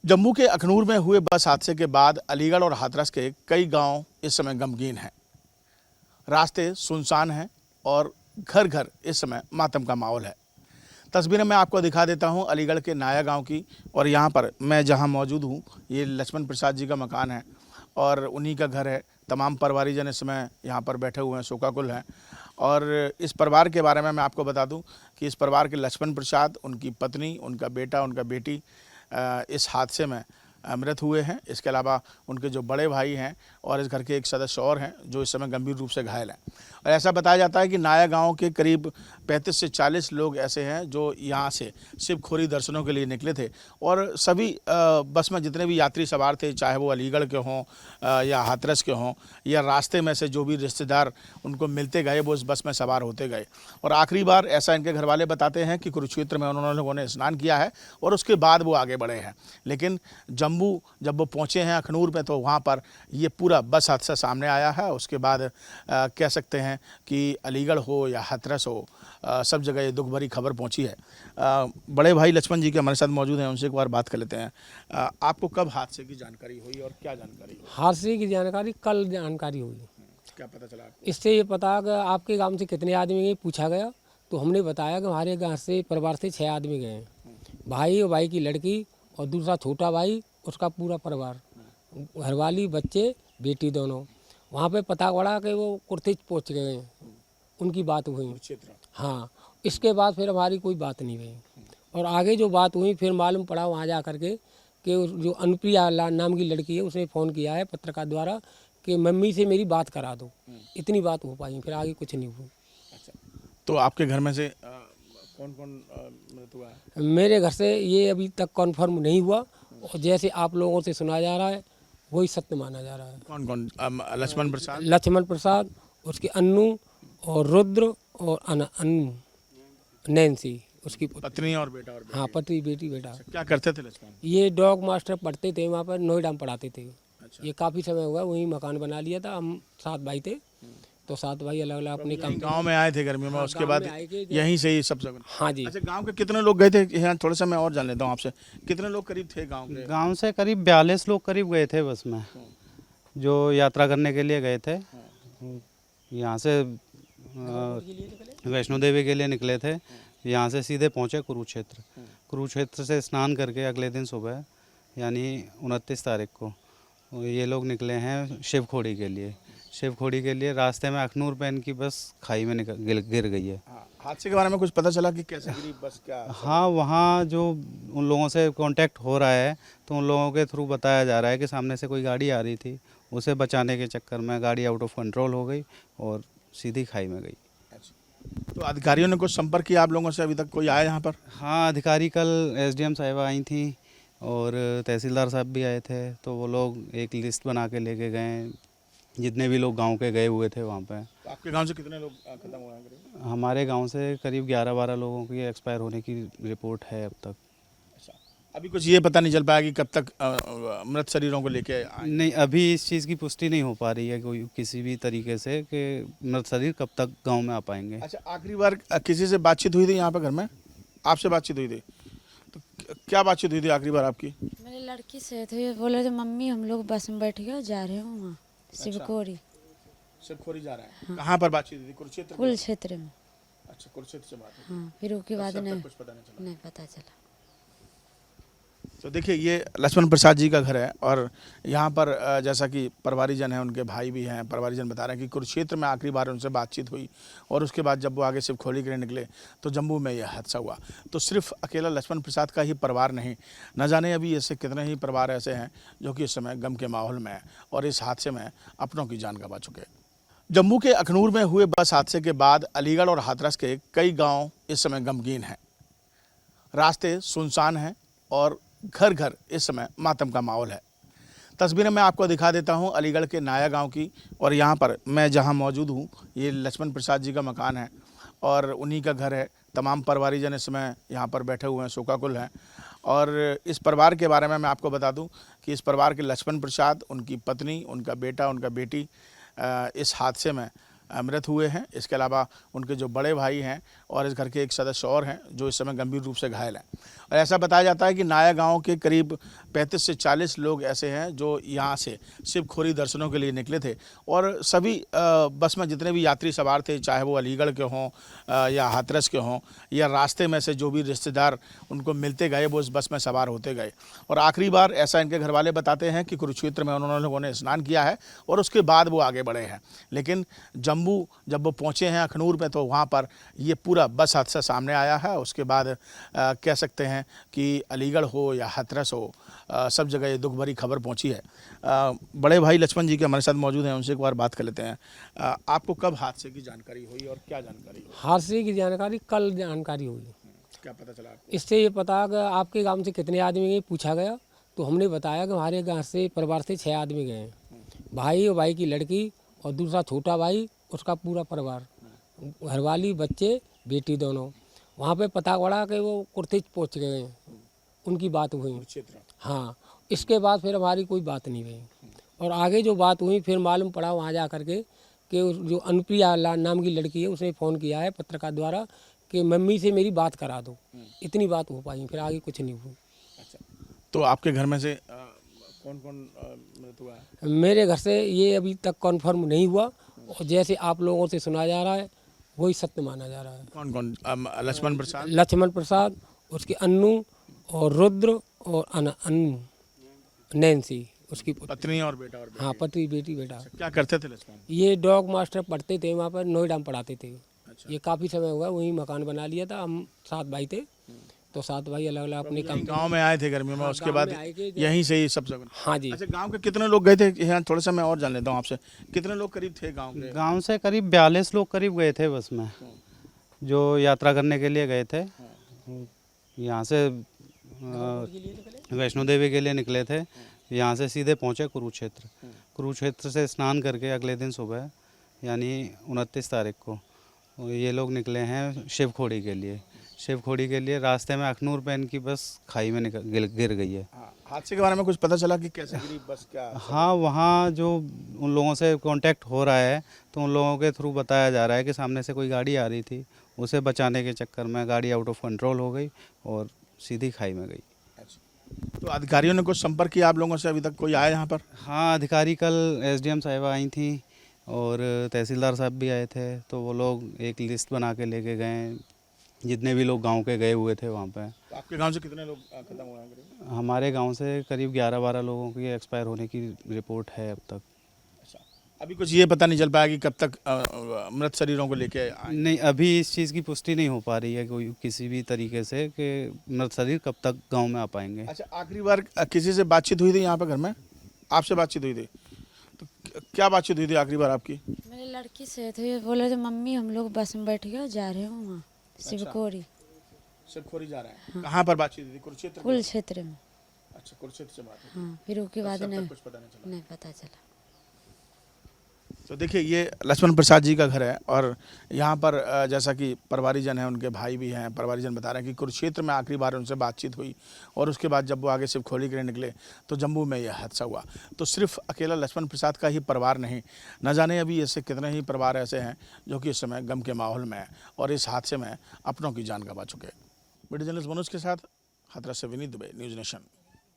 जम्मू के अखनूर में हुए बस हादसे के बाद अलीगढ़ और हाथरस के कई गांव इस समय गमगीन हैं। रास्ते सुनसान हैं और घर घर इस समय मातम का माहौल है। तस्वीरें मैं आपको दिखा देता हूं अलीगढ़ के नाया गांव की। और यहां पर मैं जहां मौजूद हूं, ये लक्ष्मण प्रसाद जी का मकान है और उन्हीं का घर है। तमाम परिवारीजन इस समय यहाँ पर बैठे हुए हैं, शोकाकुल हैं। और इस परिवार के बारे में मैं आपको बता दूं कि इस परिवार के लक्ष्मण प्रसाद, उनकी पत्नी, उनका बेटा, उनका बेटी इस हादसे में मृत हुए हैं। इसके अलावा उनके जो बड़े भाई हैं और इस घर के एक सदस्य और हैं जो इस समय गंभीर रूप से घायल हैं। और ऐसा बताया जाता है कि नाया गांव के करीब 35 से 40 लोग ऐसे हैं जो यहाँ से शिवखोरी दर्शनों के लिए निकले थे। और सभी बस में जितने भी यात्री सवार थे, चाहे वो अलीगढ़ के हों या हाथरस के हों, या रास्ते में से जो भी रिश्तेदार उनको मिलते गए वो इस बस में सवार होते गए। और आखिरी बार ऐसा इनके घर वाले बताते हैं कि कुरुक्षेत्र में उन्होंने लोगों ने स्नान किया है और उसके बाद वो आगे बढ़े हैं। लेकिन जम्मू जब वो पहुँचे हैं अखनूर में, तो वहाँ पर ये पूरा बस हादसा सामने आया है। उसके बाद कह सकते हैं कि अलीगढ़ हो या हाथरस हो, सब जगह ये दुख भरी खबर पहुंची है। बड़े भाई लक्ष्मण जी के हमारे साथ मौजूद हैं, उनसे एक बार बात कर लेते हैं। आपको कब हादसे की जानकारी हुई और क्या जानकारी हुई? हादसे की जानकारी कल जानकारी हुई। क्या पता चला आपको? इससे ये पता कि आपके गांव से कितने आदमी गए पूछा गया, तो हमने बताया कि हमारे गांव से परिवार से 6 आदमी गए हैं। भाई और भाई की लड़की और दूसरा छोटा भाई, उसका पूरा परिवार, घरवाली, बच्चे, बेटी दोनों। वहाँ पे पता पड़ा कि वो कुर्ती पहुँच गए हैं, उनकी बात हुई। हाँ, इसके बाद फिर हमारी कोई बात नहीं हुई। और आगे जो बात हुई फिर मालूम पड़ा वहाँ जा कर के कि जो अनुप्रिया नाम की लड़की है, उसने फ़ोन किया है पत्रकार द्वारा कि मम्मी से मेरी बात करा दो। इतनी बात हो पाई, फिर आगे कुछ नहीं हुआ। अच्छा, तो आपके घर में से कौन कौन मृत हुआ है? मेरे घर से ये अभी तक कन्फर्म नहीं हुआ, और जैसे आप लोगों से सुना जा रहा है वही सत्य माना जा रहा है। कौन कौन? लक्ष्मण प्रसाद, लक्ष्मण प्रसाद, उसके अन्नू और रुद्र और अन्नू, नैन्सी उसकी पत्नी और बेटा और बेटी। हाँ, पति, बेटी, बेटा। क्या करते थे लक्ष्मण? ये डॉग मास्टर पढ़ते थे वहाँ पर, नोएडा में पढ़ाते थे। अच्छा। ये काफ़ी समय हुआ, वहीं मकान बना लिया था। हम 7 भाई थे, तो 7 भाई अलग अलग अपने काम। गांव में आए थे गर्मियों में, हाँ, उसके गाँव बाद में आए थे। यहीं से ही सब जगह। हाँ जी। अच्छा, गांव के कितने लोग गए थे? यहाँ थोड़ा सा मैं और जान लेता हूँ आपसे, कितने लोग करीब थे गांव के? गांव से करीब 42 लोग करीब गए थे बस में, जो यात्रा करने के लिए गए थे। यहाँ से वैष्णो देवी के लिए निकले थे। यहाँ से सीधे पहुँचे कुरुक्षेत्र। कुरुक्षेत्र से स्नान करके अगले दिन सुबह यानी 29 तारीख को ये लोग निकले हैं शिवखोड़ी के लिए। शिवखोड़ी के लिए रास्ते में अखनूर पे इनकी बस खाई में गिर गई है। हादसे के बारे में कुछ पता चला कि कैसे गिरी बस? क्या हाँ, वहाँ जो उन लोगों से कांटेक्ट हो रहा है, तो उन लोगों के थ्रू बताया जा रहा है कि सामने से कोई गाड़ी आ रही थी, उसे बचाने के चक्कर में गाड़ी आउट ऑफ कंट्रोल हो गई और सीधी खाई में गई। तो अधिकारियों ने कुछ संपर्क किया आप लोगों से? अभी तक कोई आया यहाँ पर? हाँ, अधिकारी कल एसडीएम साहिबा आई थी और तहसीलदार साहब भी आए थे, तो वो लोग एक लिस्ट बना के लेके गए जितने भी लोग गांव के गए हुए थे वहाँ पे। तो आपके गांव से कितने लोग खत्म हुए हैं? हमारे गांव से करीब 11-12 लोगों की एक्सपायर होने की रिपोर्ट है अब तक। अच्छा, अभी कुछ ये पता नहीं चल पाया कि कब तक मृत शरीरों को लेके आए? नहीं, अभी इस चीज़ की पुष्टि नहीं हो पा रही है कोई किसी भी तरीके से कि मृत शरीर कब तक गांव में आ पाएंगे। अच्छा, आखिरी बार किसी से बातचीत हुई थी यहाँ पर घर में? आपसे बातचीत हुई थी? तो क्या बातचीत हुई थी आखिरी बार आपकी? मेरी लड़की से थे, बोले थे मम्मी हम लोग बस में बैठ गए, जा रहे हैं वहाँ शिवखोरी। शिवखोरी जा रहे हैं? कहाँ पर बातचीत हुई थी? कुरुक्षेत्र? कुरुक्षेत्र में। अच्छा, कुरुक्षेत्र से बात हुई। हाँ, फिर उसके बाद नहीं, कुछ पता नहीं चला? नहीं पता चला। तो देखिए, ये लक्ष्मण प्रसाद जी का घर है और यहाँ पर जैसा कि परिवारीजन हैं, उनके भाई भी हैं, परिवारीजन बता रहे हैं कि कुरुक्षेत्र में आखिरी बार उनसे बातचीत हुई और उसके बाद जब वो आगे शिवखोरी के लिए निकले तो जम्मू में यह हादसा हुआ। तो सिर्फ अकेला लक्ष्मण प्रसाद का ही परिवार नहीं, न जाने अभी ऐसे कितने ही परिवार ऐसे हैं जो कि इस समय गम के माहौल में हैं और इस हादसे में अपनों की जान गंवा चुके। जम्मू के अखनूर में हुए बस हादसे के बाद अलीगढ़ और हाथरस के कई गाँव इस समय गमगीन हैं। रास्ते सुनसान हैं और घर घर इस समय मातम का माहौल है। तस्वीरें मैं आपको दिखा देता हूं अलीगढ़ के नाया गांव की। और यहां पर मैं जहां मौजूद हूं, ये लक्ष्मण प्रसाद जी का मकान है और उन्हीं का घर है। तमाम परिवारीजन इस समय यहाँ पर बैठे हुए हैं, शोकाकुल हैं। और इस परिवार के बारे में मैं आपको बता दूं कि इस परिवार के लक्ष्मण प्रसाद, उनकी पत्नी, उनका बेटा, उनका बेटी इस हादसे में मृत हुए हैं। इसके अलावा उनके जो बड़े भाई हैं और इस घर के एक सदस्य और हैं जो इस समय गंभीर रूप से घायल हैं। और ऐसा बताया जाता है कि नाया गांव के करीब 35 से 40 लोग ऐसे हैं जो यहाँ से शिवखोरी दर्शनों के लिए निकले थे और सभी बस में जितने भी यात्री सवार थे, चाहे वो अलीगढ़ के हों या हाथरस के हों या रास्ते में से जो भी रिश्तेदार उनको मिलते गए वो इस बस में सवार होते गए। और आखिरी बार ऐसा इनके घर वाले बताते हैं कि कुरुक्षेत्र में उन्होंने लोगों ने स्नान किया है और उसके बाद वो आगे बढ़े हैं। लेकिन जम्मू जब वो पहुँचे हैं अखनूर में तो वहाँ पर ये पूरा बस हादसा सामने आया है। उसके बाद कह सकते हैं कि अलीगढ़ हो या हाथरस हो, सब जगह ये दुख भरी खबर पहुंची है। बड़े भाई लक्ष्मण जी के हमारे साथ मौजूद हैं, उनसे एक बार बात कर लेते हैं। आपको कब हादसे की जानकारी हुई और क्या जानकारी हुई? हादसे की जानकारी कल जानकारी हुई। क्या पता चला आपको? इससे ये पता कि आपके गांव से कितने आदमी गए पूछा गया तो हमने बताया कि हमारे गांव से परिवार से 6 आदमी गए हैं। भाई और भाई की लड़की और दूसरा छोटा भाई, उसका पूरा परिवार, घरवाली, बच्चे, बेटी दोनों। वहाँ पे पता पड़ा कि वो कुर्तिज पहुँच गए हैं, उनकी बात हुई। हाँ, इसके बाद फिर हमारी कोई बात नहीं हुई और आगे जो बात हुई फिर मालूम पड़ा वहाँ जा कर के कि जो अनुप्रिया नाम की लड़की है उसने फ़ोन किया है पत्रकार द्वारा कि मम्मी से मेरी बात करा दो। इतनी बात हो पाई, फिर आगे कुछ नहीं हुई। अच्छा, तो आपके घर में से कौन कौन मृत्यु हुआ है? मेरे घर से ये अभी तक कन्फर्म नहीं हुआ और जैसे आप लोगों से सुना जा रहा है वही सत्य माना जा रहा है। कौन कौन? लक्ष्मण प्रसाद, लक्ष्मण प्रसाद, उसके अन्नू और रुद्र और अन्नू, नैन्सी उसकी पत्नी और बेटा और बेटी। हाँ, पति, बेटी, बेटा। क्या करते थे लक्ष्मण? ये डॉग मास्टर पढ़ते थे वहाँ पर, नोएडा में पढ़ाते थे। अच्छा। ये काफ़ी समय हुआ, वहीं मकान बना लिया था। हम 7 भाई थे तो 7 भाई अलग अलग अपने काम। गांव में आए थे गर्मियों में, हाँ, उसके गाँव बाद में आए थे। यहीं से ही सब जगह। हाँ जी। अच्छा, गांव के कितने लोग गए थे? यहाँ थोड़ा सा मैं और जान लेता हूँ आपसे, कितने लोग करीब थे गांव के? गांव से करीब 42 लोग करीब गए थे बस में, जो यात्रा करने के लिए गए थे। यहाँ से वैष्णो देवी के लिए निकले थे। यहाँ से सीधे पहुँचे कुरुक्षेत्र। कुरुक्षेत्र से स्नान करके अगले दिन सुबह यानी 29 तारीख को ये लोग निकले हैं शिवखोड़ी के लिए। शिवखोड़ी के लिए रास्ते में अखनूर पे इनकी बस खाई में गिर गई है। हादसे के बारे में कुछ पता चला कि कैसे गिरी बस? क्या हाँ, वहाँ जो उन लोगों से कांटेक्ट हो रहा है तो उन लोगों के थ्रू बताया जा रहा है कि सामने से कोई गाड़ी आ रही थी, उसे बचाने के चक्कर में गाड़ी आउट ऑफ कंट्रोल हो गई और सीधी खाई में गई। तो अधिकारियों ने कुछ संपर्क किया आप लोगों से? अभी तक कोई आया यहाँ पर? हाँ, अधिकारी कल एसडीएम साहिबा आई थी और तहसीलदार साहब भी आए थे, तो वो लोग एक लिस्ट बना के लेके गए जितने भी लोग गांव के गए हुए थे वहाँ पे। तो आपके गांव से कितने लोग खत्म हुए हैं? हमारे गांव से करीब 11-12 लोगों की एक्सपायर होने की रिपोर्ट है अब तक। अच्छा, अभी कुछ ये पता नहीं चल पाया कि कब तक मृत शरीरों को लेके आए? नहीं, अभी इस चीज़ की पुष्टि नहीं हो पा रही है कोई किसी भी तरीके से कि मृत शरीर कब तक गांव में आ पाएंगे। अच्छा, आखिरी बार किसी से बातचीत हुई थी यहाँ पर घर में? आपसे बातचीत हुई थी? तो क्या बातचीत हुई थी आखिरी बार आपकी? मेरी लड़की से थे, बोले थे मम्मी हम लोग बस में बैठ गए, जा रहे हो वहाँ शिवखोरी। शिवखोरी जा रहे हैं? कहाँ पर बातचीत हुई थी? कुरुक्षेत्र? कुरुक्षेत्र में। अच्छा, कुरुक्षेत्र से बात हुई। हाँ, फिर उसके बाद तब तक कुछ पता नहीं चला? नहीं पता चला। तो देखिए, ये लक्ष्मण प्रसाद जी का घर है और यहाँ पर जैसा कि परिवारीजन हैं, उनके भाई भी हैं, परिवारीजन बता रहे हैं कि कुरुक्षेत्र में आखिरी बार उनसे बातचीत हुई और उसके बाद जब वो आगे शिवखोरी के लिए निकले तो जम्मू में यह हादसा हुआ। तो सिर्फ अकेला लक्ष्मण प्रसाद का ही परिवार नहीं, न जाने अभी ऐसे कितने ही परिवार ऐसे हैं जो कि इस समय गम के माहौल में हैं और इस हादसे में अपनों की जान गंवा चुके हैं। वीडियो जर्नलिस्ट मनोज के साथ हाथरस से विनीत दुबे, न्यूज़ नेशन।